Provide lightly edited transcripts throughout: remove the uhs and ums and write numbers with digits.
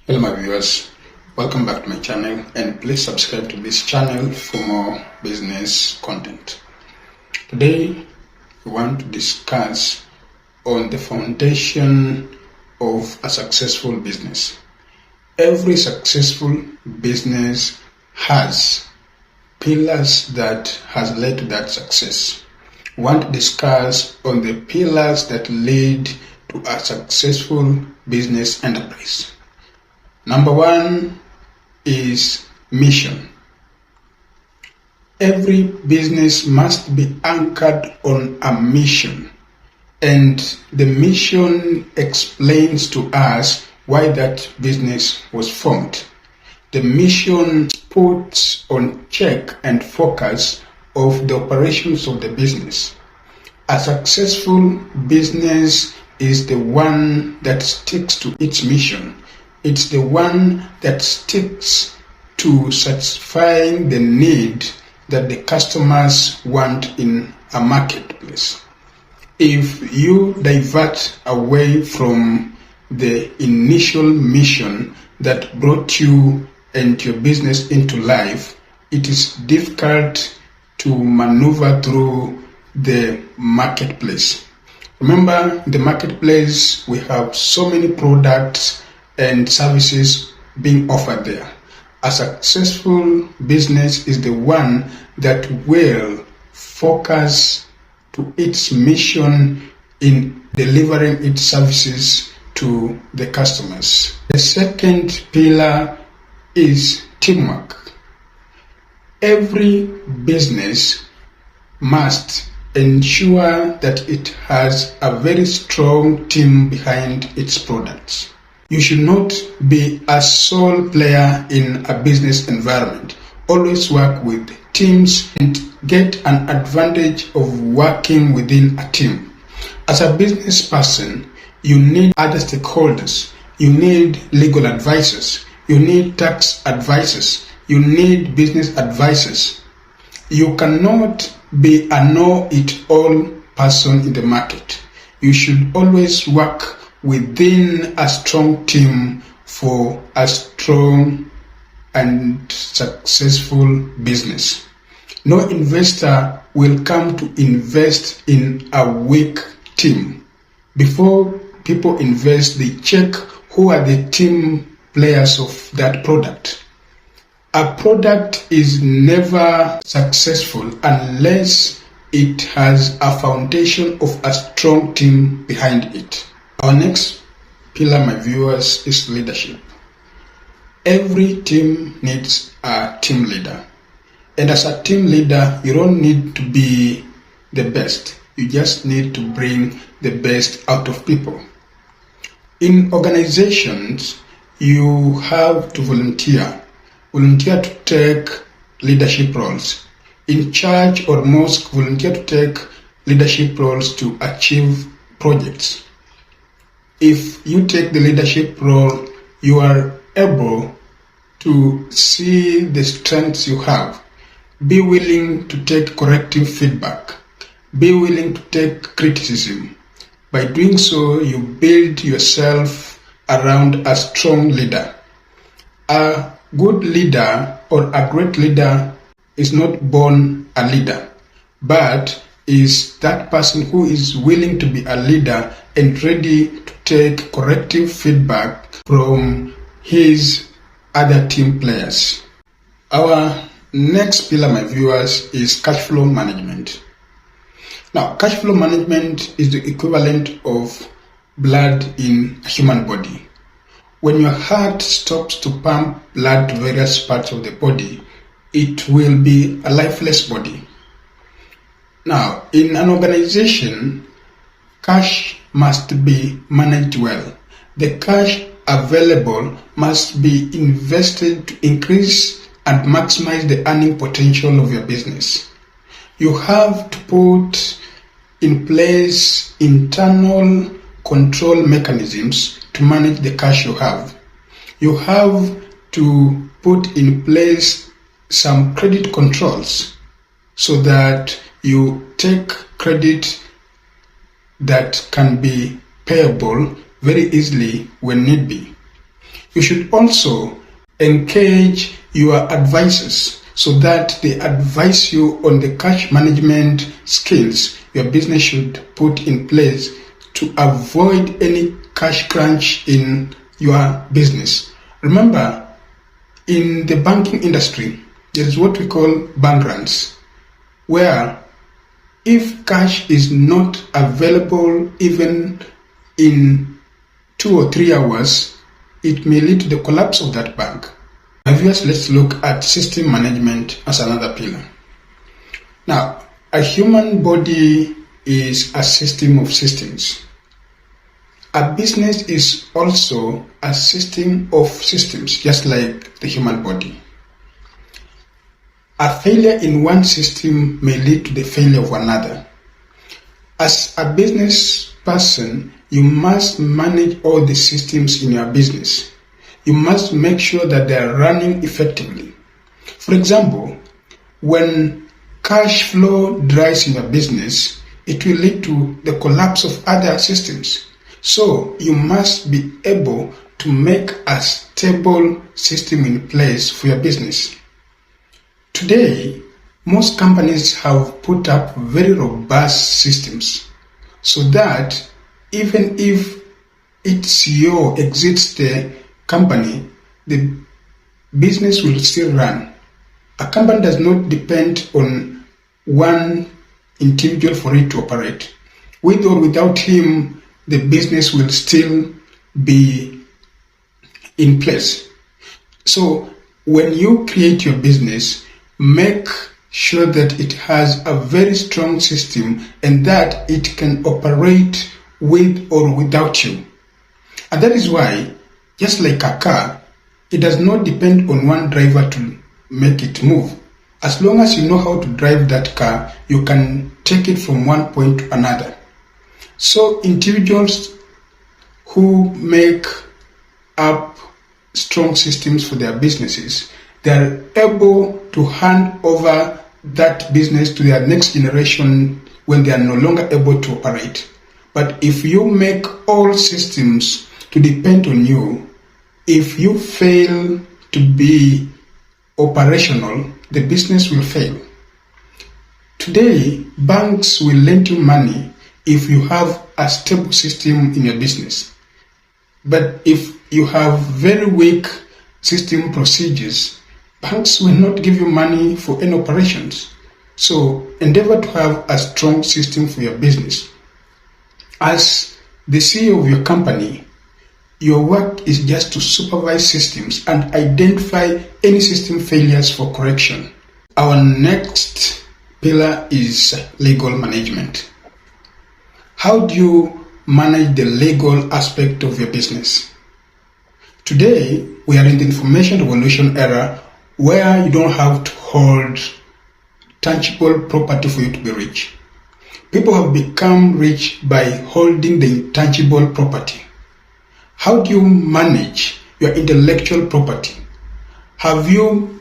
Hello my viewers, welcome back to my channel and please subscribe to this channel for more business content. Today we want to discuss on the foundation of a successful business. Every successful business has pillars that has led to that success. We want to discuss on the pillars that lead to a successful business enterprise. Number one is mission. Every business must be anchored on a mission, and the mission explains to us why that business was formed. The mission puts on check and focus of the operations of the business. A successful business is the one that sticks to its mission. It's the one that sticks to satisfying the need that the customers want in a marketplace. If you divert away from the initial mission that brought you and your business into life, it is difficult to maneuver through the marketplace. Remember, in the marketplace, we have so many products and services being offered there. A successful business is the one that will focus to its mission in delivering its services to the customers. The second pillar is teamwork. Every business must ensure that it has a very strong team behind its products. You should not be a sole player in a business environment. Always work with teams and get an advantage of working within a team. As a business person, you need other stakeholders. You need legal advisors. You need tax advisors. You need business advisors. You cannot be a know-it-all person in the market. You should always work within a strong team for a strong and successful business. No investor will come to invest in a weak team. Before people invest, they check who are the team players of that product. A product is never successful unless it has a foundation of a strong team behind it. Our next pillar, my viewers, is leadership. Every team needs a team leader. And as a team leader, you don't need to be the best. You just need to bring the best out of people. In organizations, you have to volunteer to take leadership roles. In church or mosque, volunteer to take leadership roles to achieve projects. If you take the leadership role, you are able to see the strengths you have. Be willing to take corrective feedback. Be willing to take criticism. By doing so, you build yourself around a strong leader. A good leader or a great leader is not born a leader, but is that person who is willing to be a leader and ready to take corrective feedback from his other team players. Our next pillar, my viewers, is cash flow management. Now, cash flow management is the equivalent of blood in a human body. When your heart stops to pump blood to various parts of the body, it will be a lifeless body. Now, in an organization, cash must be managed well. The cash available must be invested to increase and maximize the earning potential of your business. You have to put in place internal control mechanisms to manage the cash you have. You have to put in place some credit controls so that you take credit that can be payable very easily when need be. You should also engage your advisors so that they advise you on the cash management skills your business should put in place to avoid any cash crunch in your business. Remember, in the banking industry, there is what we call bank runs, where if cash is not available even in 2 or 3 hours, it may lead to the collapse of that bank. Viewers, let's look at system management as another pillar. Now, a human body is a system of systems. A business is also a system of systems, just like the human body. A failure in one system may lead to the failure of another. As a business person, you must manage all the systems in your business. You must make sure that they are running effectively. For example, when cash flow dries in your business, it will lead to the collapse of other systems. So you must be able to make a stable system in place for your business. Today, most companies have put up very robust systems so that even if its CEO exits the company, the business will still run. A company does not depend on one individual for it to operate. With or without him, the business will still be in place. So when you create your business, make sure that it has a very strong system and that it can operate with or without you. And that is why, just like a car, it does not depend on one driver to make it move. As long as you know how to drive that car, you can take it from one point to another. So individuals who make up strong systems for their businesses, they are able to hand over that business to their next generation when they are no longer able to operate. But if you make all systems to depend on you, if you fail to be operational, the business will fail. Today, banks will lend you money if you have a stable system in your business. But if you have very weak system procedures, banks will not give you money for any operations. So endeavor to have a strong system for your business. As the CEO of your company, your work is just to supervise systems and identify any system failures for correction. Our next pillar is legal management. How do you manage the legal aspect of your business? Today, we are in the information revolution era where you don't have to hold tangible property for you to be rich. People have become rich by holding the intangible property. How do you manage your intellectual property? Have you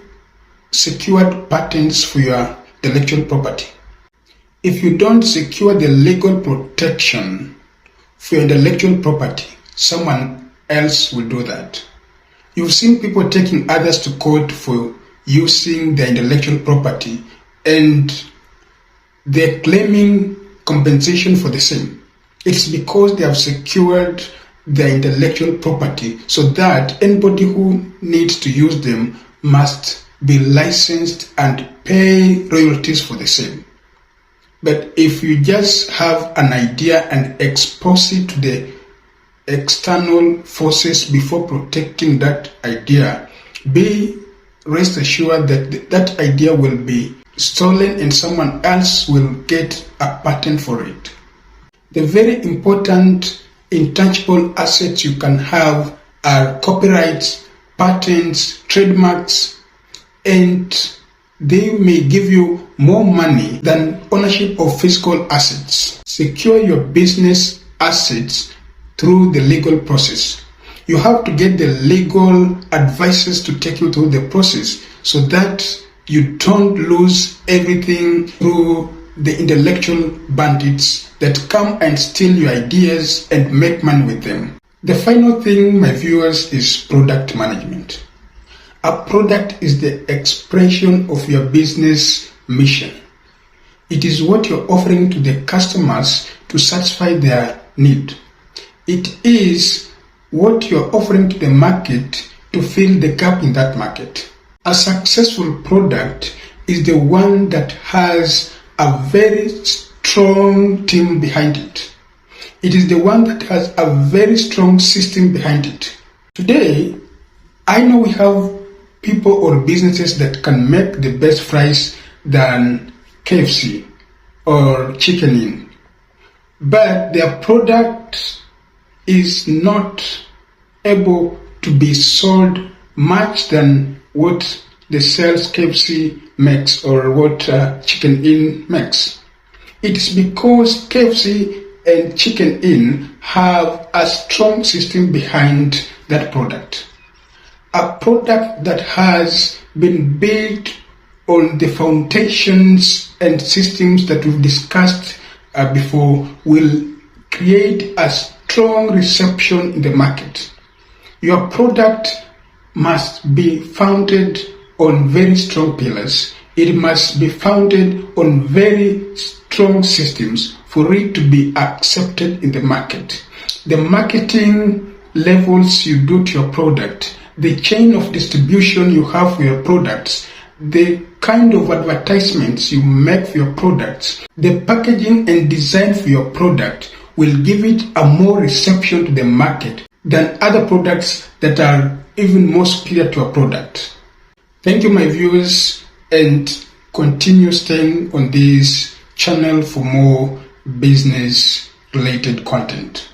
secured patents for your intellectual property? If you don't secure the legal protection for your intellectual property, someone else will do that. You've seen people taking others to court for using their intellectual property and they're claiming compensation for the same. It's because they have secured their intellectual property so that anybody who needs to use them must be licensed and pay royalties for the same. But if you just have an idea and expose it to the external forces before protecting that idea, be rest assured that that idea will be stolen and someone else will get a patent for it. The very important intangible assets you can have are copyrights, patents, trademarks, and they may give you more money than ownership of physical assets. Secure your business assets through the legal process. You have to get the legal advisors to take you through the process so that you don't lose everything through the intellectual bandits that come and steal your ideas and make money with them. The final thing, my viewers, is product management. A product is the expression of your business mission. It is what you're offering to the customers to satisfy their need. It is what you're offering to the market to fill the gap in that market. A successful product is the one that has a very strong team behind it. It is the one that has a very strong system behind it. Today, I know we have people or businesses that can make the best fries than KFC or Chicken Inn, but their product is not able to be sold much than what the sales KFC makes or what Chicken Inn makes. It is because KFC and Chicken Inn have a strong system behind that product. A product that has been built on the foundations and systems that we've discussed before will create a strong reception in the market. Your product must be founded on very strong pillars. It must be founded on very strong systems for it to be accepted in the market. The marketing levels you do to your product, the chain of distribution you have for your products, the kind of advertisements you make for your products, the packaging and design for your product will give it a more reception to the market than other products that are even more superior to a product. Thank you, my viewers, and continue staying on this channel for more business related content.